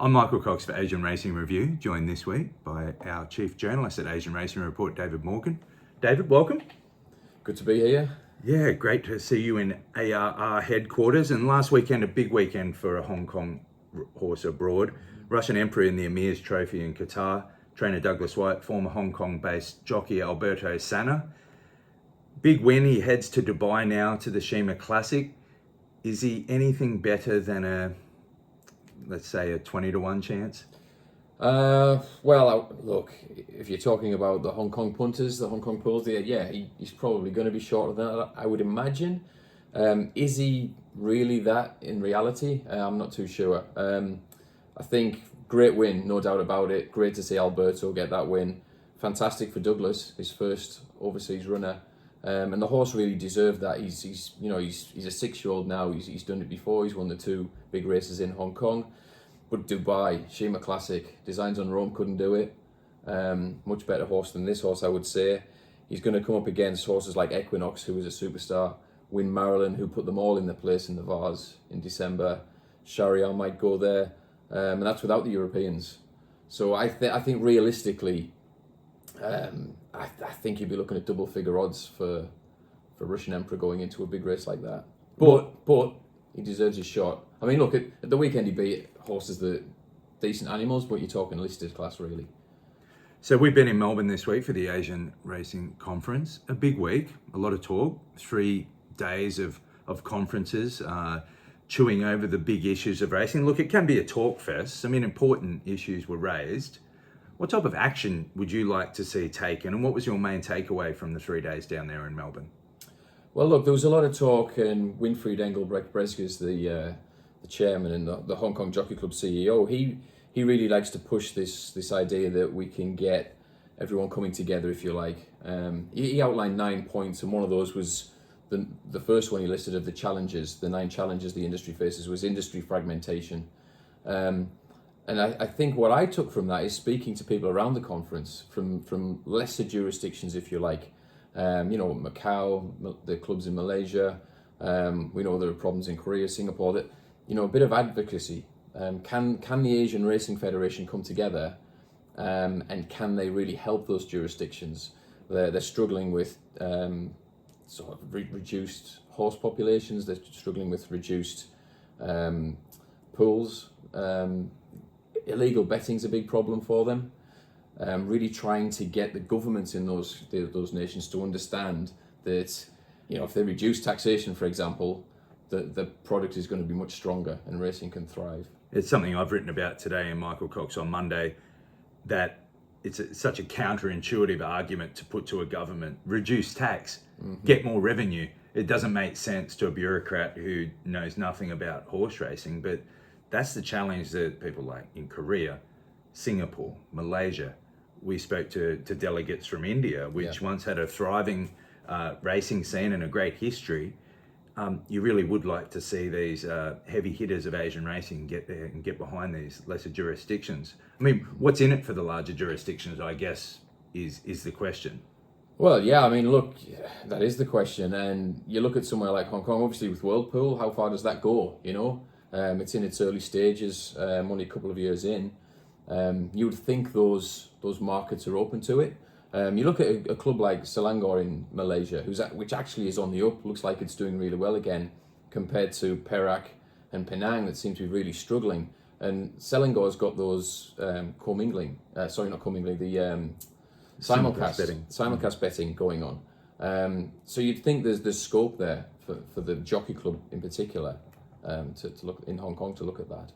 I'm Michael Cox for Asian Racing Review, joined this week by our chief journalist at Asian Racing Report, David Morgan. David, welcome. Good to be here. Yeah, great to see you in ARR headquarters. And last weekend, a big weekend for a Hong Kong horse abroad. Russian Emperor in the Emirs Trophy in Qatar. Trainer Douglas White, former Hong Kong-based jockey Alberto Sanna. Big win, he heads to Dubai now to the Shima Classic. Is he anything better than let's say a 20-1 chance? Look, if you're talking about the Hong Kong punters, the Hong Kong pools, he's probably going to be shorter than that, I would imagine. Is he really that in reality? I'm not too sure. I think great win, no doubt about it. Great to see Alberto get that win. Fantastic for Douglas, his first overseas runner. And the horse really deserved that. He's a 6-year-old now. He's done it before. He's won the 2 big races in Hong Kong. But Dubai, Shima Classic, Designs on Rome couldn't do it. Much better horse than this horse, I would say. He's going to come up against horses like Equinox, who was a superstar. Win Marilyn, who put them all in their place in the Vase in December. Shariar might go there. And that's without the Europeans. So I think realistically, I think you'd be looking at double-figure odds for Russian Emperor going into a big race like that. But he deserves his shot. I mean, look, at the weekend he beat horses that decent animals, but you're talking listed class, really. So we've been in Melbourne this week for the Asian Racing Conference. A big week, a lot of talk, 3 days of conferences, chewing over the big issues of racing. Look, it can be a talk fest. I mean, important issues were raised. What type of action would you like to see taken, and what was your main takeaway from the 3 days down there in Melbourne? Well, look, there was a lot of talk, and Winfried Engelbrecht-Breschke, the chairman and the Hong Kong Jockey Club CEO, he really likes to push this idea that we can get everyone coming together, if you like. He outlined 9 points, and one of those was the first one he listed of the challenges, the 9 challenges the industry faces, was industry fragmentation. And I think what I took from that is speaking to people around the conference from lesser jurisdictions, if you like. Macau, the clubs in Malaysia. We know there are problems in Korea, Singapore. That a bit of advocacy. Can the Asian Racing Federation come together, and can they really help those jurisdictions? They're struggling with sort of reduced horse populations. They're struggling with reduced pools. Illegal betting's a big problem for them. Really trying to get the governments in those nations to understand that, if they reduce taxation, for example, the product is going to be much stronger and racing can thrive. It's something I've written about today in Michael Cox on Monday, that it's such a counterintuitive argument to put to a government. Reduce tax, get more revenue. It doesn't make sense to a bureaucrat who knows nothing about horse racing, but that's the challenge that people like in Korea, Singapore, Malaysia. We spoke to delegates from India, which once had a thriving racing scene and a great history. You really would like to see these heavy hitters of Asian racing get there and get behind these lesser jurisdictions. I mean, what's in it for the larger jurisdictions, I guess, is the question. Well, yeah, I mean, look, that is the question. And you look at somewhere like Hong Kong, obviously with Whirlpool, how far does that go, It's in its early stages, only a couple of years in. You would think those markets are open to it. You look at a club like Selangor in Malaysia, which actually is on the up, looks like it's doing really well again, compared to Perak and Penang that seem to be really struggling. And Selangor's got those simulcast betting going on. So you'd think there's scope there for the jockey club in particular to look in Hong Kong to look at that.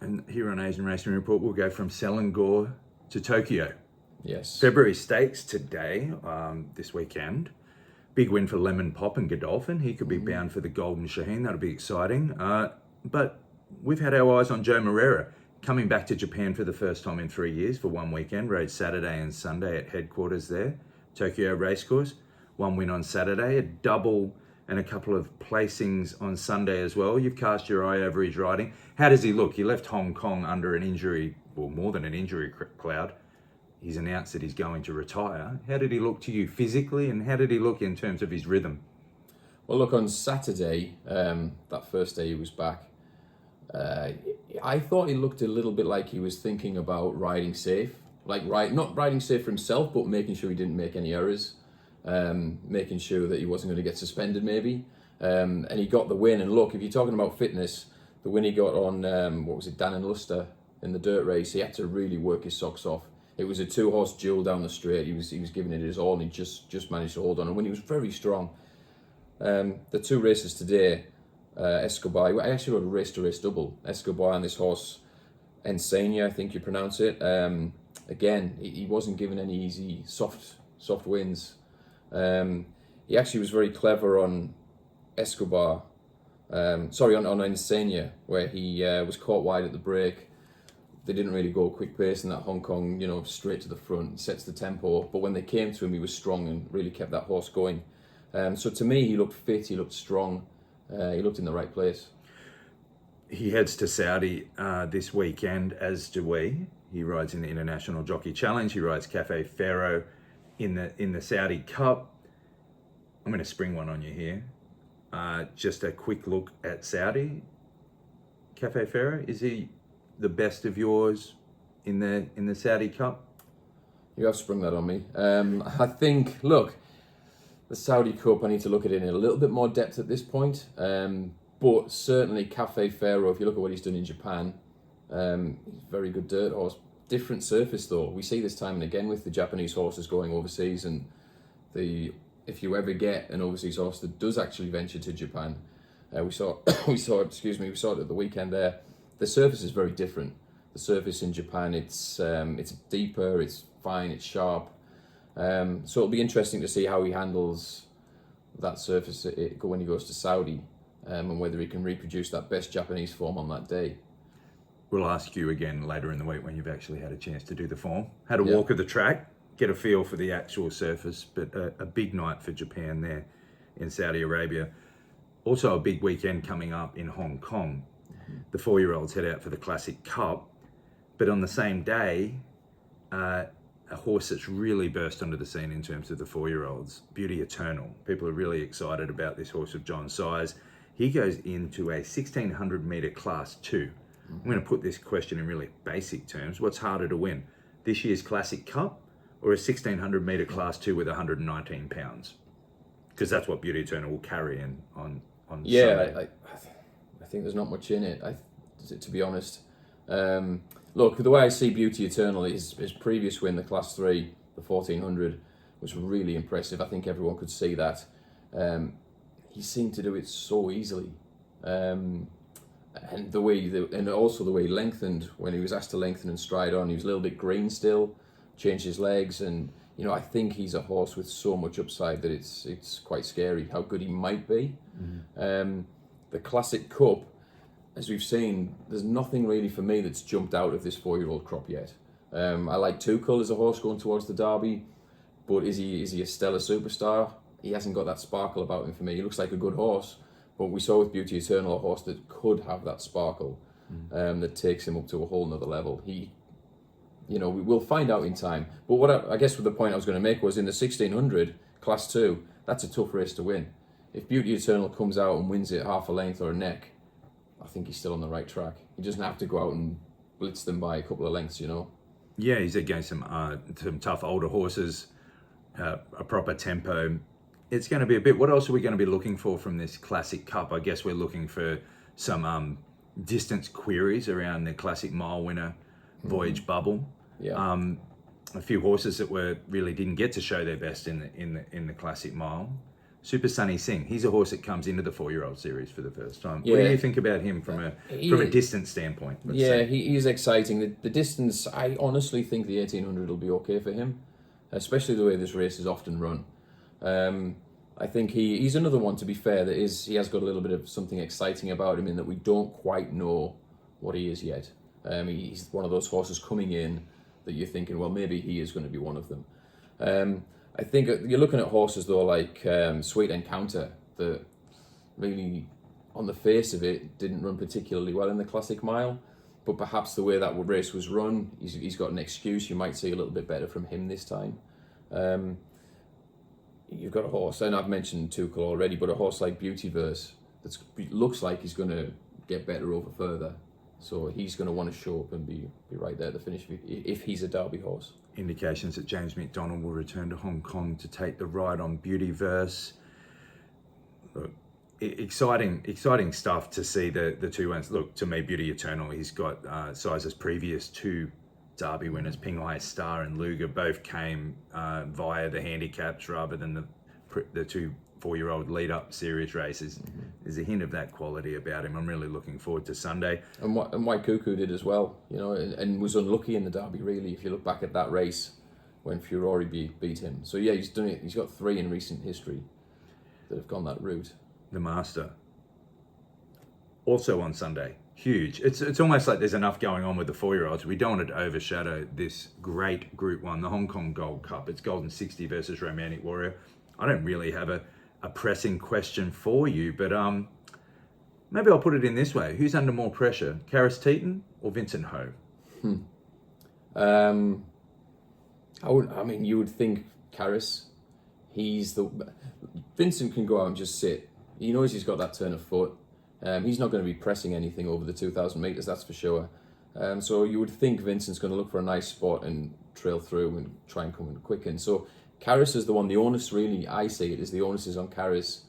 And here on Asian Racing Report, we'll go from Selangor to Tokyo. Yes. February Stakes today, this weekend. Big win for Lemon Pop and Godolphin. He could be bound for the Golden Shaheen. That'll be exciting. But we've had our eyes on Joe Moreira, coming back to Japan for the first time in 3 years for one weekend. Rode Saturday and Sunday at headquarters there, Tokyo Racecourse. 1 win on Saturday, a double and a couple of placings on Sunday as well. You've cast your eye over his riding. How does he look? He left Hong Kong under an injury, or more than an injury cloud. He's announced that he's going to retire. How did he look to you physically, and how did he look in terms of his rhythm? Well, look, on Saturday, that first day he was back, I thought he looked a little bit like he was thinking about riding safe, not riding safe for himself, but making sure he didn't make any errors, making sure that he wasn't going to get suspended maybe, and he got the win. And look, if you're talking about fitness, the win he got on Dan and Luster in the dirt race, he had to really work his socks off. It was a 2-horse duel down the straight. He was giving it his all, and he just managed to hold on. And when he was very strong, the 2 races today. Escobar, I actually wrote a race-to-race double. Escobar and this horse, Ensenia, I think you pronounce it. Again, he wasn't given any easy, soft wins. He actually was very clever on Escobar. On Ensenia, where he was caught wide at the break. They didn't really go quick pace in that Hong Kong, straight to the front, sets the tempo. But when they came to him, he was strong and really kept that horse going. So to me, he looked fit, he looked strong. He looked in the right place. He heads to Saudi this weekend, as do we. He rides in the International Jockey Challenge. He rides Cafe Pharaoh in the Saudi Cup. I'm going to spring one on you here. Just a quick look at Saudi. Cafe Pharaoh, is he the best of yours in the Saudi Cup? You have sprung that on me. I think, look, the Saudi Cup, I need to look at it in a little bit more depth at this point. But certainly Cafe Pharaoh, if you look at what he's done in Japan, he's a very good dirt horse. Different surface though. We see this time and again with the Japanese horses going overseas, and if you ever get an overseas horse that does actually venture to Japan, we saw it at the weekend there. The surface is very different. The surface in Japan, it's deeper, it's fine, it's sharp. So it'll be interesting to see how he handles that surface when he goes to Saudi, and whether he can reproduce that best Japanese form on that day. We'll ask you again later in the week when you've actually had a chance to do the form. Had a walk of the track, get a feel for the actual surface, but a big night for Japan there in Saudi Arabia. Also a big weekend coming up in Hong Kong. The 4-year-olds head out for the Classic Cup, but on the same day, a horse that's really burst onto the scene in terms of the 4-year-olds, Beauty Eternal. People are really excited about this horse of John Size. He goes into a 1600 metre Class 2. I'm going to put this question in really basic terms. What's harder to win? This year's Classic Cup or a 1600 metre Class 2 with 119 pounds? Because that's what Beauty Eternal will carry in on Sunday. I think there's not much in it, to be honest. Look, the way I see Beauty Eternal, his previous win, the Class 3, the 1400, was really impressive. I think everyone could see that. He seemed to do it so easily. And also the way he lengthened, when he was asked to lengthen and stride on, he was a little bit green still, changed his legs, and I think he's a horse with so much upside that it's quite scary how good he might be. The Classic Cup, as we've seen, there's nothing really for me that's jumped out of this 4-year-old crop yet. I like Tuchel as a horse going towards the Derby, but is he a stellar superstar? He hasn't got that sparkle about him for me. He looks like a good horse, but we saw with Beauty Eternal a horse that could have that sparkle, that takes him up to a whole nother level. We'll find out in time. But what I guess the point I was going to make was in the 1600 Class 2, that's a tough race to win. If Beauty Eternal comes out and wins it half a length or a neck, I think he's still on the right track. He doesn't have to go out and blitz them by a couple of lengths, Yeah, he's against some tough older horses, a proper tempo. It's going to be a bit. What else are we going to be looking for from this Classic Cup? I guess we're looking for some distance queries around the Classic Mile winner, Voyage Bubble. Yeah. A few horses that really didn't get to show their best in the Classic Mile. Super Sunny Singh. He's a horse that comes into the 4-year-old series for the first time. Yeah. What do you think about him from a distance standpoint? He is exciting. The distance, I honestly think the 1800 will be okay for him, especially the way this race is often run. I think he's another one, to be fair, he has got a little bit of something exciting about him in that we don't quite know what he is yet. He's one of those horses coming in that you're thinking, well, maybe he is going to be one of them. I think you're looking at horses though like Sweet Encounter that really, on the face of it, didn't run particularly well in the Classic Mile, but perhaps the way that race was run, he's got an excuse. You might see a little bit better from him this time. You've got a horse, and I've mentioned Tuchel already, but a horse like Beautyverse that looks like he's going to get better over further. So he's going to want to show up and be right there at the finish if he's a Derby horse. Indications that James McDonald will return to Hong Kong to take the ride on Beautyverse. Look, exciting stuff to see the two ones. Look, to me, Beauty Eternal, he's got Sizer's previous two Derby winners, Ping'ai Star and Luger, both came via the handicaps rather than the two 4-year-old lead-up series races. There's a hint of that quality about him. I'm really looking forward to Sunday. And White Cuckoo did as well, and was unlucky in the Derby, really, if you look back at that race when Furore beat him. So yeah, he's done it. He's got 3 in recent history that have gone that route. The Master, also on Sunday. Huge. It's almost like there's enough going on with the 4-year-olds. We don't want it to overshadow this great Group 1, the Hong Kong Gold Cup. It's Golden 60 versus Romantic Warrior. I don't really have a pressing question for you, but maybe I'll put it in this way. Who's under more pressure, Karis Teeton or Vincent Ho? You would think Karis. Vincent can go out and just sit. He knows he's got that turn of foot. He's not going to be pressing anything over the 2,000 metres, that's for sure. So you would think Vincent's going to look for a nice spot and trail through and try and come in quicken. So Karis is the one. The onus, really, I see it, is the onus is on Karis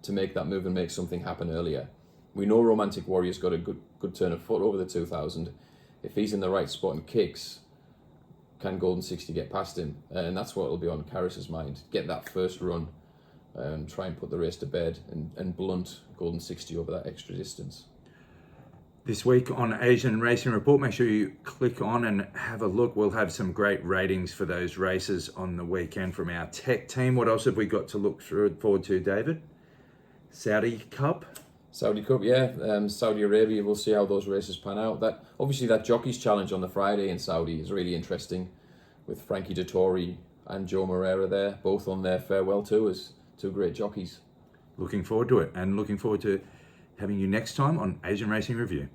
to make that move and make something happen earlier. We know Romantic Warrior's got a good turn of foot over the 2,000. If he's in the right spot and kicks, can Golden 60 get past him? And that's what will be on Karis's mind. Get that first run and try and put the race to bed and blunt Golden 60 over that extra distance. This week on Asian Racing Report, make sure you click on and have a look. We'll have some great ratings for those races on the weekend from our tech team. What else have we got to look forward to, David? Saudi Cup? Saudi Cup, yeah. Saudi Arabia, we'll see how those races pan out. That Jockeys Challenge on the Friday in Saudi is really interesting, with Frankie Dettori and Joe Moreira there, both on their farewell tours. 2 great jockeys. Looking forward to it, and looking forward to having you next time on Asian Racing Review.